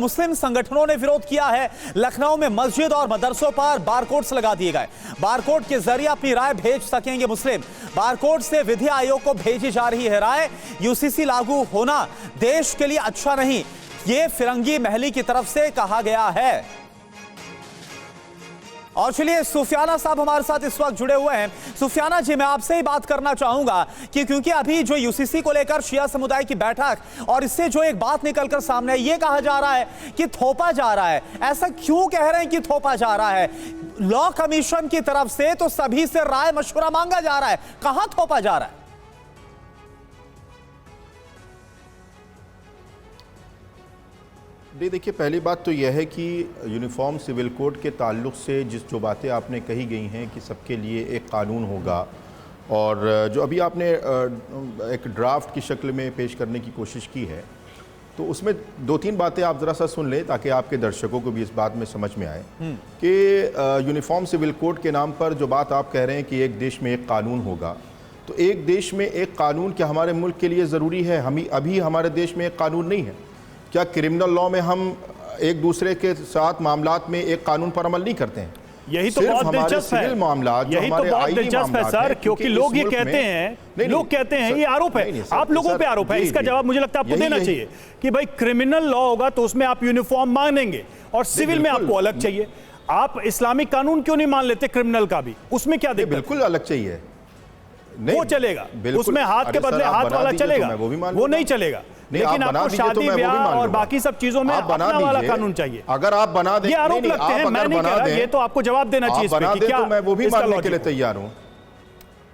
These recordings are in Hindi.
मुस्लिम संगठनों ने विरोध किया है। लखनऊ में मस्जिद और मदरसों पर बारकोड्स लगा दिए गए। बारकोड के जरिए अपनी राय भेज सकेंगे मुस्लिम। बारकोड से विधि आयोग को भेजी जा रही है राय। यूसीसी लागू होना देश के लिए अच्छा नहीं, यह फिरंगी महली की तरफ से कहा गया है। और चलिए सुफियाना साहब हमारे साथ इस वक्त जुड़े हुए हैं। सुफियाना जी, मैं आपसे ही बात करना चाहूंगा कि क्योंकि अभी जो यूसीसी को लेकर शिया समुदाय की बैठक और इससे जो एक बात निकलकर सामने है, ये कहा जा रहा है कि थोपा जा रहा है। ऐसा क्यों कह रहे हैं कि थोपा जा रहा है? लॉ कमीशन की तरफ से तो सभी से राय मशवरा मांगा जा रहा है, कहां थोपा जा रहा है? देखिए, पहली बात तो यह है कि यूनिफॉर्म सिविल कोड के ताल्लुक से जो बातें आपने कही गई हैं कि सबके लिए एक कानून होगा, और जो अभी आपने एक ड्राफ्ट की शक्ल में पेश करने की कोशिश की है, तो उसमें दो तीन बातें आप ज़रा सा सुन लें ताकि आपके दर्शकों को भी इस बात में समझ में आए कि यूनिफॉर्म सिविल कोड के नाम पर जो बात आप कह रहे हैं कि एक देश में एक कानून होगा, तो एक देश में एक कानून क्या हमारे मुल्क के लिए ज़रूरी है? अभी हमारे देश में एक कानून नहीं है क्या? क्रिमिनल लॉ में हम एक दूसरे के साथ मामलात में एक कानून पर अमल नहीं करते हैं? यही तो बहुत दिलचस्प है, यही तो बहुत दिलचस्प है सर, क्योंकि लोग ये कहते हैं, लोग कहते हैं ये आरोप है, आप लोगों पे आरोप है। इसका जवाब मुझे लगता है आपको देना चाहिए कि भाई क्रिमिनल लॉ होगा तो उसमें आप यूनिफॉर्म मांगेंगे और सिविल में आपको अलग चाहिए। आप इस्लामिक कानून क्यों नहीं मान लेते क्रिमिनल का भी? उसमें क्या दिक्कत? बिल्कुल अलग चाहिए, वो चलेगा, उसमें हाथ के बदले हाथ वाला चलेगा, वो नहीं चलेगा। लेकिन आपको शादी ब्याह और बाकी सब चीजों में अपना वाला कानून चाहिए। अगर आप बना दें, ये आरोप लगते हैं, मैं नहीं कह रहा, ये तो आपको जवाब देना चाहिए इस पे कि क्या, तो मैं वो भी मानने के लिए तैयार हूं।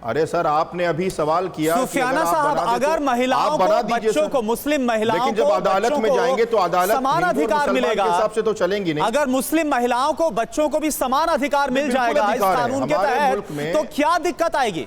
अरे सर, आपने अभी सवाल किया सुफियाना साहब, अगर महिलाओं को, बच्चों को, मुस्लिम महिलाओं लेकिन जब अदालत में जाएंगे तो अदालत समान अधिकार मिलेगा के हिसाब से तो चलेंगी नहीं। अगर मुस्लिम महिलाओं को, बच्चों को भी समान अधिकार मिल जाएगा इस कानून के तहत, तो क्या दिक्कत आएगी?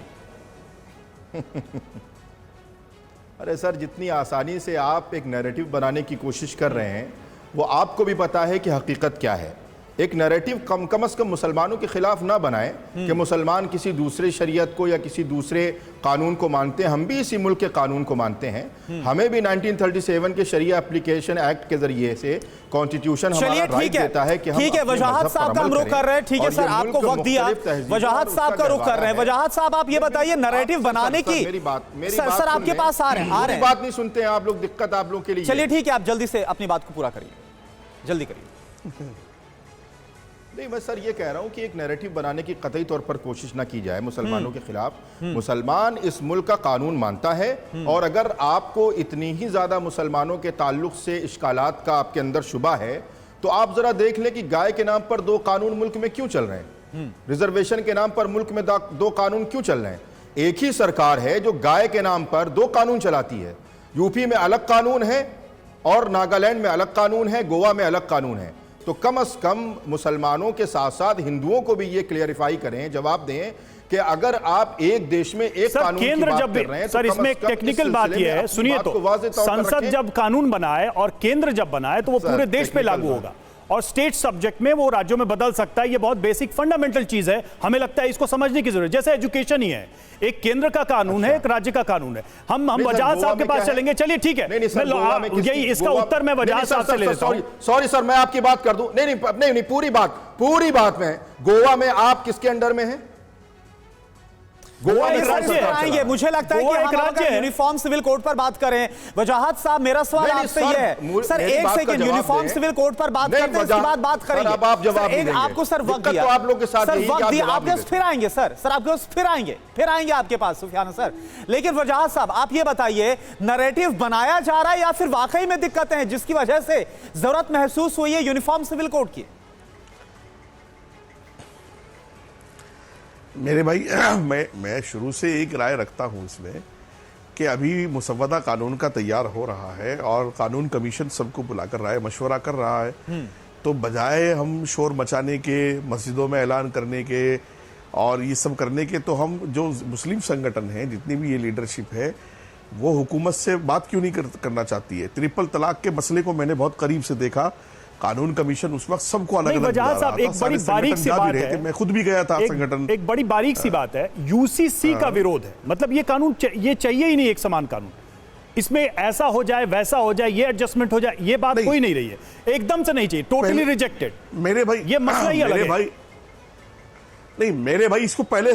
अरे सर, जितनी आसानी से आप एक नैरेटिव बनाने की कोशिश कर रहे हैं, वो आपको भी पता है कि हकीकत क्या है। एक नैरेटिव कम से कम मुसलमानों के खिलाफ ना बनाएं कि मुसलमान किसी दूसरे शरीयत को या किसी दूसरे कानून को मानते हैं। हम भी इसी मुल्क के कानून को मानते हैं। हमें भी 1937 के शरिया एप्लीकेशन एक्ट के जरिए से कॉन्स्टिट्यूशन हमारा राइट देता है कि हम ठीक है, वजाहत साहब का हम रुख कर रहे हैं। ठीक है सर, आपको वक्त दिया, वजाहत साहब का रुख कर रहे हैं। वजाहत साहब, आप ये बताइए नैरेटिव बनाने की, सर आपके पास आ रहे हैं, बात नहीं सुनते हैं आप लोग, दिक्कत आप लोग के लिए। चलिए ठीक है, आप जल्दी से अपनी बात को पूरा करिए, जल्दी करिए। नहीं, मैं सर ये कह रहा हूं कि एक नैरेटिव बनाने की कतई तौर पर कोशिश ना की जाए मुसलमानों के खिलाफ। मुसलमान इस मुल्क का कानून मानता है, और अगर आपको इतनी ही ज्यादा मुसलमानों के ताल्लुक से इश्कालात का आपके अंदर शुबा है, तो आप जरा देख लें कि गाय के नाम पर दो कानून मुल्क में क्यों चल रहे हैं, रिजर्वेशन के नाम पर मुल्क में दो कानून क्यों चल रहे हैं। एक ही सरकार है जो गाय के नाम पर दो कानून चलाती है। यूपी में अलग कानून है और नागालैंड में अलग कानून है, गोवा में अलग कानून है। तो कम से कम मुसलमानों के साथ साथ हिंदुओं को भी ये क्लियरिफाई करें, जवाब दें कि अगर आप एक देश में एक कानून की बात कर रहे हैं, सर इसमें एक टेक्निकल बात यह है, सुनिए तो, संसद जब कानून बनाए और केंद्र जब बनाए तो वो पूरे देश पे लागू होगा, और स्टेट सब्जेक्ट में वो राज्यों में बदल सकता है। ये बहुत बेसिक फंडामेंटल चीज है, हमें लगता है इसको समझने की जरूरत है। जैसे एजुकेशन ही है, एक केंद्र का कानून है, एक राज्य का कानून है। हम वजाहत साहब के पास चलेंगे, चलिए ठीक है, यही इसका उत्तर मैं वजाहत साहब से ले लेता हूं। सॉरी सर, मैं आपकी बात कर दूं। नहीं, पूरी बात में, गोवा में आप किसके अंडर में हैं? गोवा एक राज्य आएंगे। मुझे लगता है कि हम अगर यूनिफॉर्म सिविल कोड पर बात करें, वजाहत साहब मेरा सवाल आपसे ये है सर, एक सेकंड, यूनिफॉर्म सिविल कोड पर बात करते हैं, इसके बाद बात करेंगे। आप जवाब देंगे, आपको सर वक्त दिया, आप लोग के साथ सर वक्त दिया, आपके पास फिर आएंगे सर, आपके पास फिर आएंगे आपके पास सुफियाना सर। लेकिन वजाहत साहब, आप ये बताइए, नैरेटिव बनाया जा रहा है या फिर वाकई में दिक्कतें हैं जिसकी वजह से जरूरत महसूस हुई है यूनिफॉर्म सिविल कोड की? मेरे भाई, मैं शुरू से एक राय रखता हूं इसमें कि अभी मुसव्वदा कानून का तैयार हो रहा है और कानून कमीशन सबको बुलाकर राय मशवरा कर रहा है। तो बजाय हम शोर मचाने के, मस्जिदों में ऐलान करने के और ये सब करने के, तो हम जो मुस्लिम संगठन हैं, जितनी भी ये लीडरशिप है, वो हुकूमत से बात क्यों नहीं करना चाहती है। ट्रिपल तलाक के मसले को मैंने बहुत करीब से देखा। कानून कमीशन उस वक्त सबको अलग अलग वजह साहब, एक बड़ी बारीक सी बात है, मैं खुद भी गया था संगठन। एक बड़ी बारीक सी बात है, यूसीसी का विरोध है, मतलब ये कानून ये चाहिए ही नहीं, एक समान कानून। इसमें ऐसा हो जाए वैसा हो जाए, ये एडजस्टमेंट हो जाए, ये बात कोई नहीं रही है, एकदम से नहीं चाहिए, टोटली रिजेक्टेड। मेरे भाई ये मसला ही अलग है। भाई नहीं, मेरे भाई इसको पहले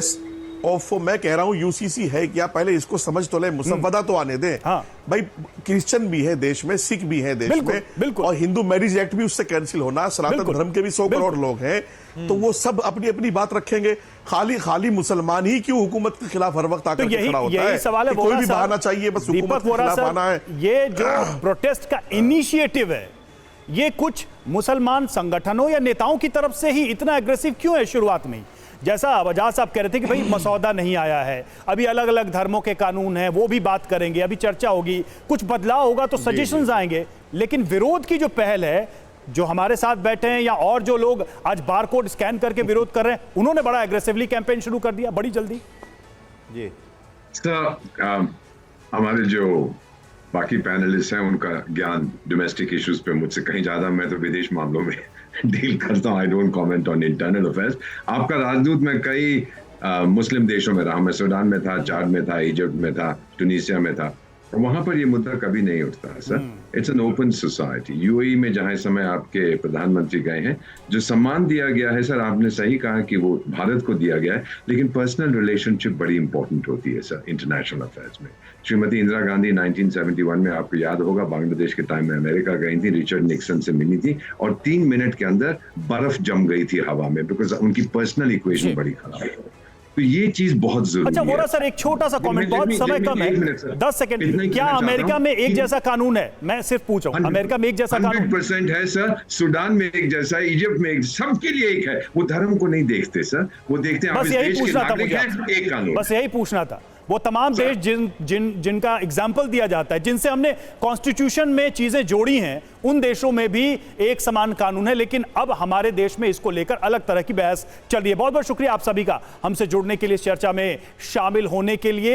मैं कह रहा हूं यूसीसी है क्या, पहले इसको समझ तो ले, मुसव्वदा तो आने दे। हाँ। भाई क्रिश्चियन भी है देश में, सिख भी है देश में, बिल्कुल। और हिंदू मैरिज एक्ट भी उससे कैंसिल होना, सनातन धर्म के भी 100 करोड़ लोग हैं, तो वो सब अपनी अपनी बात रखेंगे। खाली मुसलमान ही क्यों हुकूमत के खिलाफ हर वक्त आकर खड़ा होता है? सवाल है, कोई भी बहाना चाहिए, बस हुकूमत के खिलाफ आना है। ये जो प्रोटेस्ट का इनिशिएटिव है, ये कुछ मुसलमान संगठनों या नेताओं की तरफ से ही इतना एग्रेसिव क्यों है शुरुआत में? जैसा वजह साहब कह रहे थे कि भाई मसौदा नहीं आया है, अभी अलग अलग धर्मों के कानून हैं, वो भी बात करेंगे, अभी चर्चा होगी, कुछ बदलाव होगा तो सजेशंस आएंगे, लेकिन विरोध की जो पहल है, जो हमारे साथ बैठे हैं या और जो लोग आज बारकोड स्कैन करके विरोध कर रहे हैं, उन्होंने बड़ा एग्रेसिवली कैंपेन शुरू कर दिया बड़ी जल्दी। जी सर, हमारे जो बाकी पैनलिस्ट हैं उनका ज्ञान डोमेस्टिक इश्यूज पे मुझसे कहीं ज्यादा, मैं तो विदेश मामलों में डील करता हूँ। I don't comment on internal affairs. आपका राजदूत मैं कई मुस्लिम देशों में रहा, मैं सूडान में था, चाड में था, इजिप्ट में था, टूनिसिया में था, और वहां पर ये मुद्दा कभी नहीं उठता है sir. It's an open society. UAE में जहां इस समय आपके प्रधानमंत्री गए हैं, जो सम्मान दिया गया है सर, आपने सही कहा कि वो भारत को दिया गया है, लेकिन पर्सनल रिलेशनशिप बड़ी इंपॉर्टेंट होती है सर इंटरनेशनल अफेयर्स में। श्रीमती इंदिरा गांधी 1971 में, आपको याद होगा, बांग्लादेश के टाइम में अमेरिका गई थी, रिचर्ड निक्सन से मिली थी, और 3 मिनट के अंदर बर्फ जम गई थी हवा में, बिकॉज उनकी पर्सनल इक्वेशन बड़ी खराब है। तो ये चीज बहुत जरूरी है। अच्छा वोरा सर, एक छोटा सा कमेंट, बहुत समय कम है, 10 सेकंड। क्या अमेरिका में एक जैसा कानून है? मैं सिर्फ पूछ रहा हूं, अमेरिका में एक जैसा कानून 100% है सर। सूडान में एक जैसा, इजिप्ट में एक, सबके लिए एक है। वो धर्म को नहीं देखते सर, वो देखते हैं आप बस इस यही देश के पूछना था नागरिक मुझे, हैं, एक कानून। बस यही पूछना था। वो तमाम देश जिनका एग्जाम्पल दिया जाता है, जिनसे हमने कॉन्स्टिट्यूशन में चीजें जोड़ी हैं, उन देशों में भी एक समान कानून है, लेकिन अब हमारे देश में इसको लेकर अलग तरह की बहस चल रही है। बहुत बहुत शुक्रिया आप सभी का हमसे जुड़ने के लिए, इस चर्चा में शामिल होने के लिए।